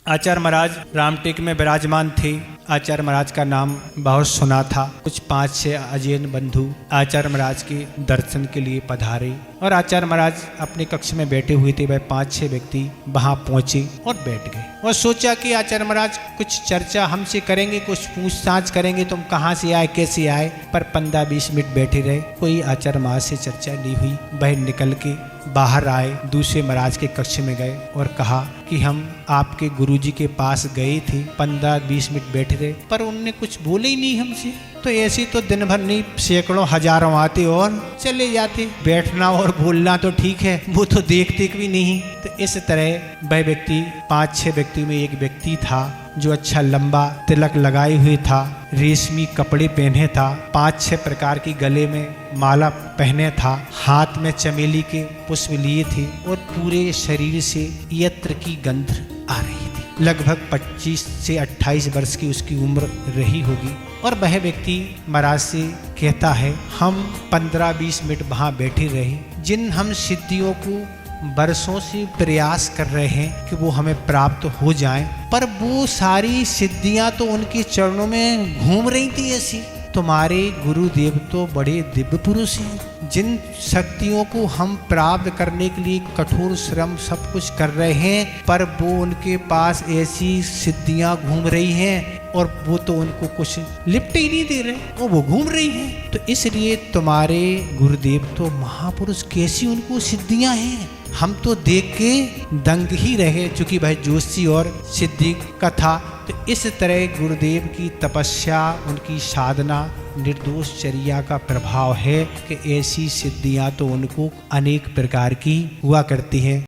आचार्य महाराज रामटेक में विराजमान थे। आचार्य महाराज का नाम बहुत सुना था। कुछ 5-6 अजैन बंधु आचार्य महाराज के दर्शन के लिए पधारे और आचार्य महाराज अपने कक्ष में बैठे हुए थे। वह 5-6 व्यक्ति वहां पहुंचे और बैठ गए और सोचा कि आचार्य महाराज कुछ चर्चा हमसे करेंगे, कुछ पूछताछ करेंगे, तुम कहाँ से आए, कैसे आए। पर 15-20 मिनट बैठे रहे, कोई आचार्य महाराज से चर्चा नहीं हुई। वह निकल के बाहर आए, दूसरे महाराज के कक्ष में गए और कहा कि हम आपके गुरुजी के पास गए थे, 15-20 मिनट बैठे रहे, पर उनने कुछ बोले ही नहीं हमसे। तो ऐसे तो दिन भर नहीं, सैकड़ों हजारों आते और चले जाते। बैठना और बोलना तो ठीक है, वो तो देखते भी नहीं। तो इस तरह वह व्यक्ति, 5-6 व्यक्ति में एक व्यक्ति था जो अच्छा लंबा तिलक लगाए हुए था, रेशमी कपड़े पहने था, 5-6 प्रकार की गले में माला पहने था, हाथ में चमेली के पुष्प लिए थे और पूरे शरीर से इत्र की गंध आ रही थी। लगभग 25 से 28 वर्ष की उसकी उम्र रही होगी। और वह व्यक्ति महाराज से कहता है, हम 15-20 मिनट वहाँ बैठे रहे, जिन हम सिद्धियों को बरसों से प्रयास कर रहे हैं कि वो हमें प्राप्त हो जाएं, पर वो सारी सिद्धियां तो उनके चरणों में घूम रही थी ऐसी। तुम्हारे गुरुदेव तो बड़े दिव्य पुरुष हैं, जिन शक्तियों को हम प्राप्त करने के लिए कठोर श्रम सब कुछ कर रहे हैं, पर वो उनके पास ऐसी सिद्धियां घूम रही हैं और वो तो उनको कुछ लिपट ही नहीं दे रहे और वो घूम रही हैं। तो इसलिए तुम्हारे गुरुदेव तो महापुरुष, कैसी उनको सिद्धियां हैं, हम तो देख के दंग ही रहे, चूंकि भाई जोशी और सिद्धि का था। तो इस तरह गुरुदेव की तपस्या, उनकी साधना, निर्दोष चर्या का प्रभाव है कि ऐसी सिद्धियां तो उनको अनेक प्रकार की हुआ करती हैं।